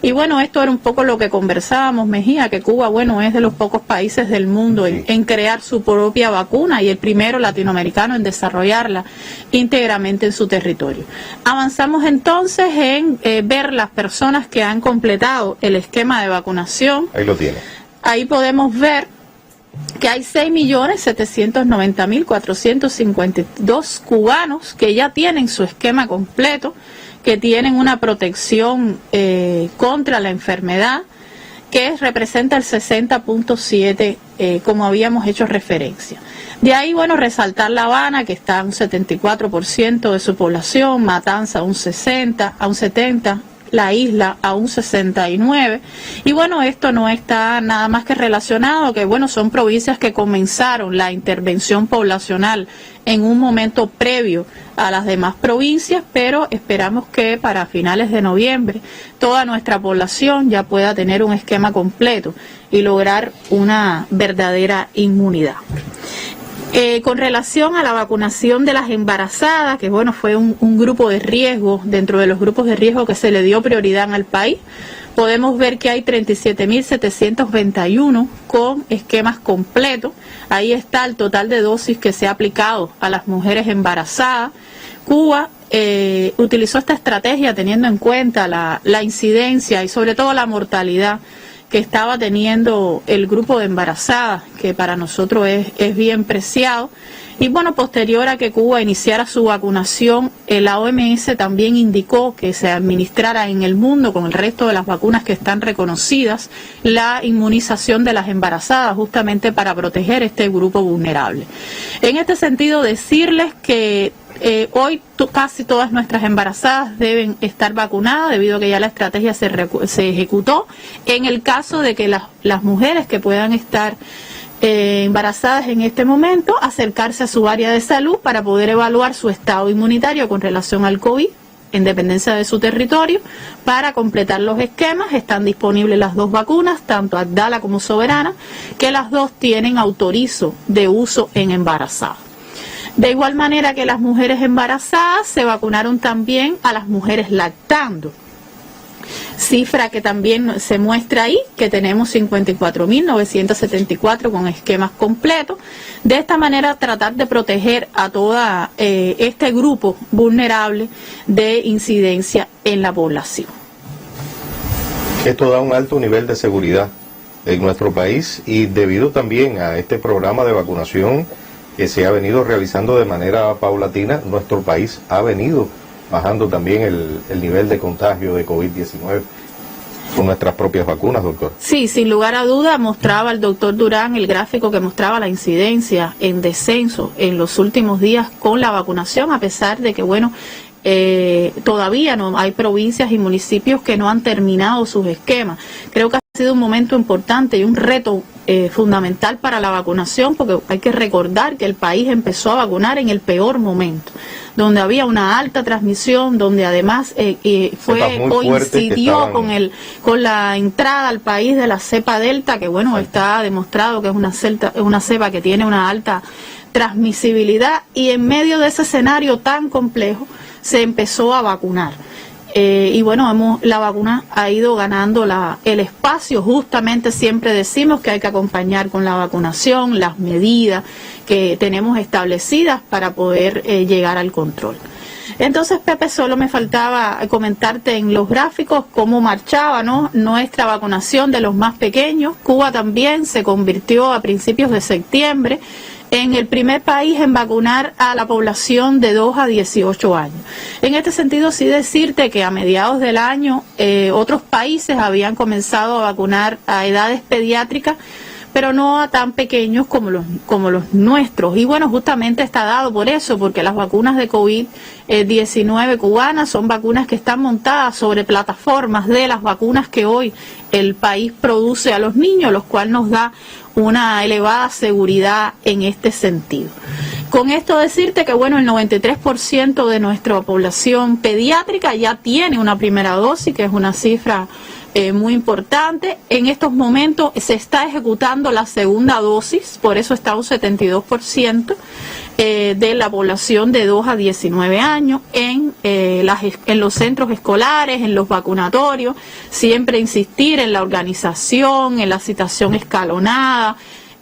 Speaker 5: Y bueno, esto era un poco lo que conversábamos, Mejía, que Cuba, bueno, es de los pocos países del mundo en crear su propia vacuna y el primero latinoamericano en desarrollarla íntegramente en su territorio. Avanzamos entonces en ver las personas que han completado el esquema de vacunación.
Speaker 1: Ahí lo tiene.
Speaker 5: Ahí podemos ver que hay 6.790.452 cubanos que ya tienen su esquema completo, que tienen una protección contra la enfermedad, que representa el 60.7%, como habíamos hecho referencia. De ahí, bueno, resaltar La Habana, que está a un 74% de su población, Matanza a un 70%, la isla a un 69%, y bueno, esto no está nada más que relacionado, que bueno, son provincias que comenzaron la intervención poblacional en un momento previo a las demás provincias, pero esperamos que para finales de noviembre toda nuestra población ya pueda tener un esquema completo y lograr una verdadera inmunidad. Con relación a la vacunación de las embarazadas, que bueno, fue un grupo de riesgo, dentro de los grupos de riesgo que se le dio prioridad en el país, podemos ver que hay 37.721 con esquemas completos. Ahí está el total de dosis que se ha aplicado a las mujeres embarazadas. Cuba utilizó esta estrategia teniendo en cuenta la incidencia y sobre todo la mortalidad que estaba teniendo el grupo de embarazadas, que para nosotros es bien preciado. Y bueno, posterior a que Cuba iniciara su vacunación, la OMS también indicó que se administrara en el mundo, con el resto de las vacunas que están reconocidas, la inmunización de las embarazadas, justamente para proteger este grupo vulnerable. En este sentido, decirles que hoy casi todas nuestras embarazadas deben estar vacunadas, debido a que ya la estrategia se ejecutó. En el caso de que las mujeres que puedan estar embarazadas en este momento, acercarse a su área de salud para poder evaluar su estado inmunitario con relación al COVID, en dependencia de su territorio, para completar los esquemas. Están disponibles las dos vacunas, tanto Abdala como Soberana, que las dos tienen autorizo de uso en embarazadas. De igual manera que las mujeres embarazadas, se vacunaron también a las mujeres lactando. Cifra que también se muestra ahí, que tenemos 54.974 con esquemas completos. De esta manera tratar de proteger a toda este grupo vulnerable de incidencia en la población.
Speaker 1: Esto da un alto nivel de seguridad en nuestro país, y debido también a este programa de vacunación que se ha venido realizando de manera paulatina, nuestro país ha venido bajando también el nivel de contagio de COVID-19 con nuestras propias vacunas, doctor.
Speaker 5: Sí, sin lugar a duda, mostraba el doctor Durán el gráfico que mostraba la incidencia en descenso en los últimos días con la vacunación, a pesar de que, bueno, todavía no hay provincias y municipios que no han terminado sus esquemas. Creo que ha sido un momento importante y un reto fundamental para la vacunación, porque hay que recordar que el país empezó a vacunar en el peor momento, donde había una alta transmisión, donde además coincidió con la entrada al país de la cepa Delta, que bueno, está demostrado que es una cepa que tiene una alta transmisibilidad, y en medio de ese escenario tan complejo se empezó a vacunar. Y bueno, la vacuna ha ido ganando el espacio. Justamente siempre decimos que hay que acompañar con la vacunación las medidas que tenemos establecidas para poder llegar al control. Entonces, Pepe, solo me faltaba comentarte en los gráficos cómo marchaba, ¿no?, nuestra vacunación de los más pequeños. Cuba también se convirtió a principios de septiembre en el primer país en vacunar a la población de 2 a 18 años. En este sentido, sí decirte que a mediados del año otros países habían comenzado a vacunar a edades pediátricas, pero no a tan pequeños como los nuestros. Y bueno, justamente está dado por eso, porque las vacunas de COVID-19 cubanas son vacunas que están montadas sobre plataformas de las vacunas que hoy el país produce a los niños, lo cual nos da una elevada seguridad en este sentido. Con esto decirte que bueno, el 93% de nuestra población pediátrica ya tiene una primera dosis, que es una cifra muy importante. En estos momentos se está ejecutando la segunda dosis, por eso está un 72% de la población de 2 a 19 años en los centros escolares, en los vacunatorios. Siempre insistir en la organización, en la citación escalonada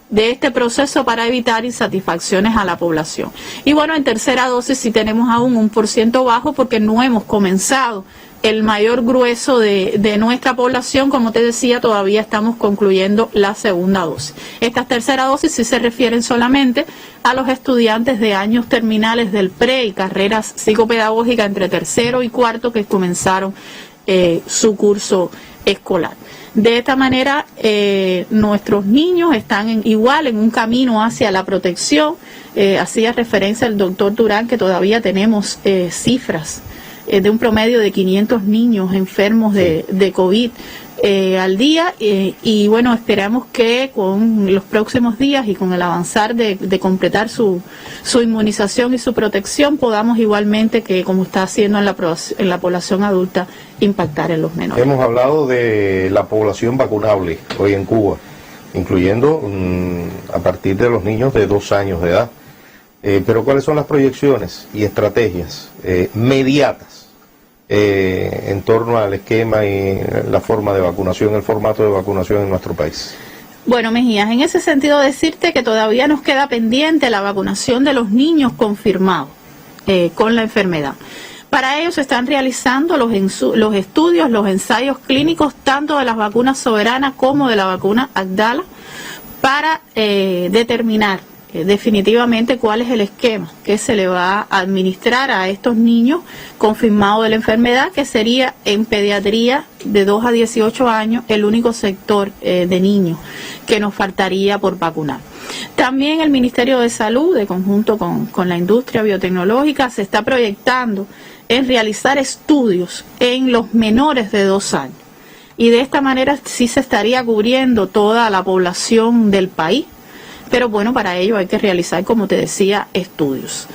Speaker 5: de este proceso para evitar insatisfacciones a la población. Y bueno, en tercera dosis sí tenemos aún un % bajo porque no hemos comenzado. El mayor grueso de nuestra población, como te decía, todavía estamos concluyendo la segunda dosis. Estas terceras dosis sí se refieren solamente a los estudiantes de años terminales del pre y carreras psicopedagógicas entre tercero y cuarto que comenzaron su curso escolar. De esta manera, nuestros niños están igual en un camino hacia la protección. Hacía referencia el doctor Durán que todavía tenemos cifras de un promedio de 500 niños enfermos de COVID al día, y bueno, esperamos que con los próximos días y con el avanzar de completar su inmunización y su protección podamos igualmente, que como está haciendo en la población adulta, impactar en los menores.
Speaker 1: Hemos hablado de la población vacunable hoy en Cuba, incluyendo a partir de los niños de 2 años de edad, pero ¿cuáles son las proyecciones y estrategias mediatas en torno al esquema y la forma de vacunación, el formato de vacunación en nuestro país?
Speaker 5: Bueno, Mejías, en ese sentido decirte que todavía nos queda pendiente la vacunación de los niños confirmados con la enfermedad. Para ello se están realizando los estudios, los ensayos clínicos, tanto de las vacunas soberanas como de la vacuna Abdala, para determinar definitivamente cuál es el esquema que se le va a administrar a estos niños confirmados de la enfermedad, que sería en pediatría de 2 a 18 años el único sector de niños que nos faltaría por vacunar. También el Ministerio de Salud, de conjunto con la industria biotecnológica, se está proyectando en realizar estudios en los menores de 2 años. Y de esta manera sí se estaría cubriendo toda la población del país. Pero bueno, para ello hay que realizar, como te decía, estudios.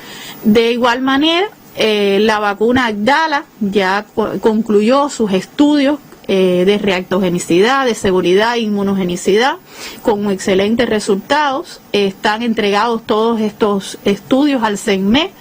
Speaker 5: De igual manera, la vacuna Abdala ya concluyó sus estudios de reactogenicidad, de seguridad e inmunogenicidad, con excelentes resultados. Están entregados todos estos estudios al CENME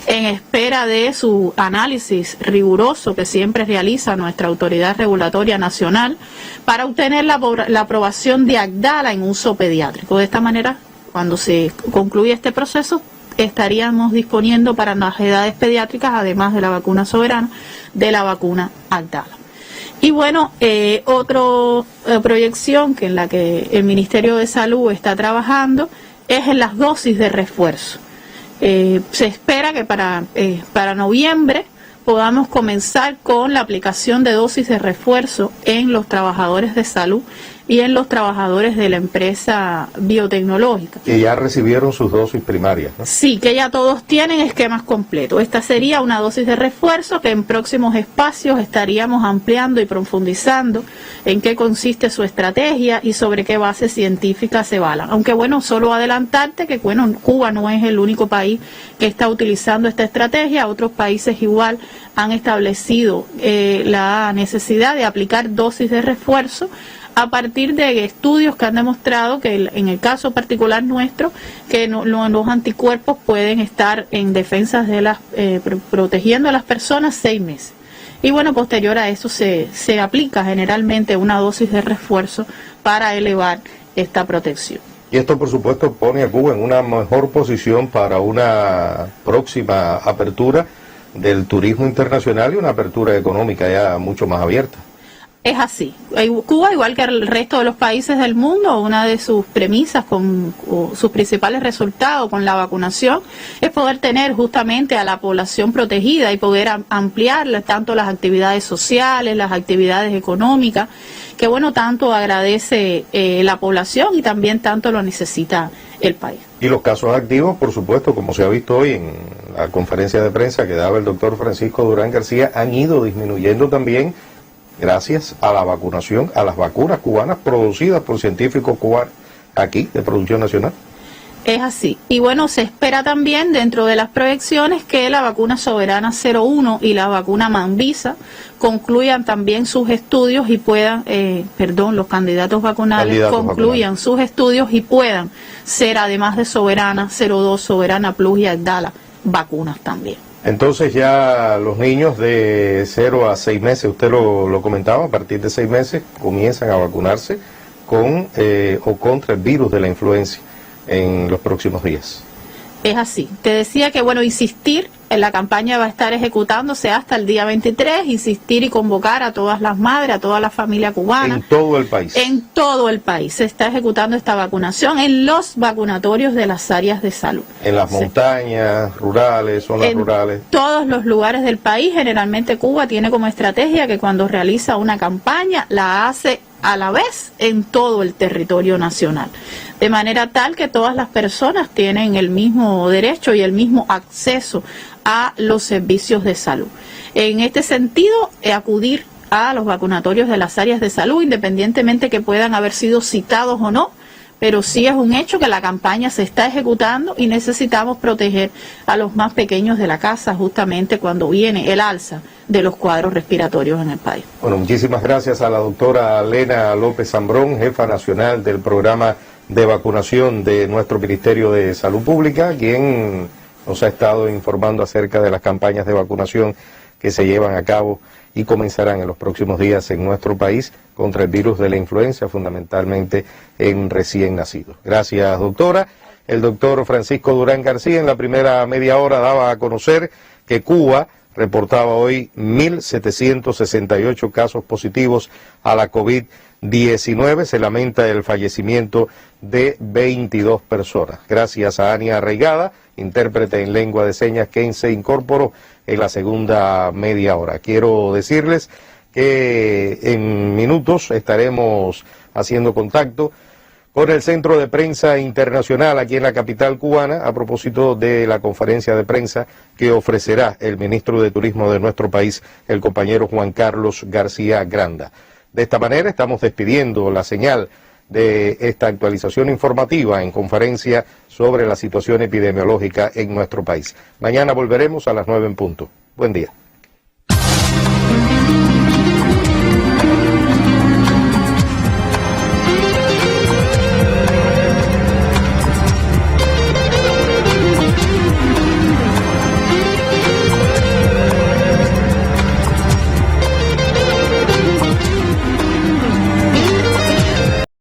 Speaker 5: en espera de su análisis riguroso que siempre realiza nuestra autoridad regulatoria nacional para obtener la aprobación de Abdala en uso pediátrico. De esta manera, cuando se concluya este proceso, estaríamos disponiendo para las edades pediátricas, además de la vacuna soberana, de la vacuna Abdala. Y bueno, otra proyección en la que el Ministerio de Salud está trabajando es en las dosis de refuerzo. Se espera que para noviembre podamos comenzar con la aplicación de dosis de refuerzo en los trabajadores de salud y en los trabajadores de la empresa biotecnológica.
Speaker 1: Que ya recibieron sus dosis primarias, ¿no?
Speaker 5: Sí, que ya todos tienen esquemas completos. Esta sería una dosis de refuerzo que en próximos espacios estaríamos ampliando y profundizando en qué consiste su estrategia y sobre qué bases científicas se balan. Aunque bueno, solo adelantarte que bueno, Cuba no es el único país que está utilizando esta estrategia. Otros países igual han establecido la necesidad de aplicar dosis de refuerzo a partir de estudios que han demostrado que en el caso particular nuestro, que los anticuerpos pueden estar en defensas de protegiendo a las personas 6 meses. Y bueno, posterior a eso se aplica generalmente una dosis de refuerzo para elevar esta protección.
Speaker 1: Y esto, por supuesto, pone a Cuba en una mejor posición para una próxima apertura del turismo internacional y una apertura económica ya mucho más abierta.
Speaker 5: Es así. Cuba, igual que el resto de los países del mundo, una de sus premisas con sus principales resultados con la vacunación es poder tener justamente a la población protegida y poder ampliar tanto las actividades sociales, las actividades económicas, que bueno, tanto agradece la población y también tanto lo necesita el país.
Speaker 1: Y los casos activos, por supuesto, como se ha visto hoy en la conferencia de prensa que daba el doctor Francisco Durán García, han ido disminuyendo también gracias a la vacunación, a las vacunas cubanas producidas por científicos cubanos aquí de producción nacional.
Speaker 5: Es así. Y bueno, se espera también dentro de las proyecciones que la vacuna Soberana 01 y la vacuna Manvisa concluyan también sus estudios y puedan, los candidatos vacunales concluyan sus estudios y puedan ser, además de Soberana 02, Soberana Plus y Abdala, vacunas también.
Speaker 1: Entonces ya los niños de 0 a 6 meses, usted lo comentaba, a partir de 6 meses comienzan a vacunarse con o contra el virus de la influenza en los próximos días.
Speaker 5: Es así. Te decía que, bueno, insistir, en la campaña va a estar ejecutándose hasta el día 23, insistir y convocar a todas las madres, a toda la familia cubana.
Speaker 1: En todo el país.
Speaker 5: En todo el país se está ejecutando esta vacunación en los vacunatorios de las áreas de salud.
Speaker 1: En las montañas, rurales, zonas rurales.
Speaker 5: Todos los lugares del país. Generalmente Cuba tiene como estrategia que cuando realiza una campaña la hace a la vez en todo el territorio nacional, de manera tal que todas las personas tienen el mismo derecho y el mismo acceso a los servicios de salud. En este sentido, acudir a los vacunatorios de las áreas de salud, independientemente que puedan haber sido citados o no, pero sí es un hecho que la campaña se está ejecutando y necesitamos proteger a los más pequeños de la casa justamente cuando viene el alza de los cuadros respiratorios en el país.
Speaker 1: Bueno, muchísimas gracias a la doctora Lena López Zambrón, jefa nacional del programa de vacunación de nuestro Ministerio de Salud Pública, quien nos ha estado informando acerca de las campañas de vacunación que se llevan a cabo y comenzarán en los próximos días en nuestro país contra el virus de la influenza, fundamentalmente en recién nacidos. Gracias, doctora. El doctor Francisco Durán García en la primera media hora daba a conocer que Cuba reportaba hoy 1.768 casos positivos a la COVID-19. Se lamenta el fallecimiento de 22 personas. Gracias a Ania Arraigada, intérprete en lengua de señas, quien se incorporó en la segunda media hora. Quiero decirles que en minutos estaremos haciendo contacto con el Centro de Prensa Internacional aquí en la capital cubana a propósito de la conferencia de prensa que ofrecerá el ministro de Turismo de nuestro país, el compañero Juan Carlos García Granda. De esta manera estamos despidiendo la señal de esta actualización informativa en conferencia sobre la situación epidemiológica en nuestro país. Mañana volveremos a las 9 en punto. Buen día.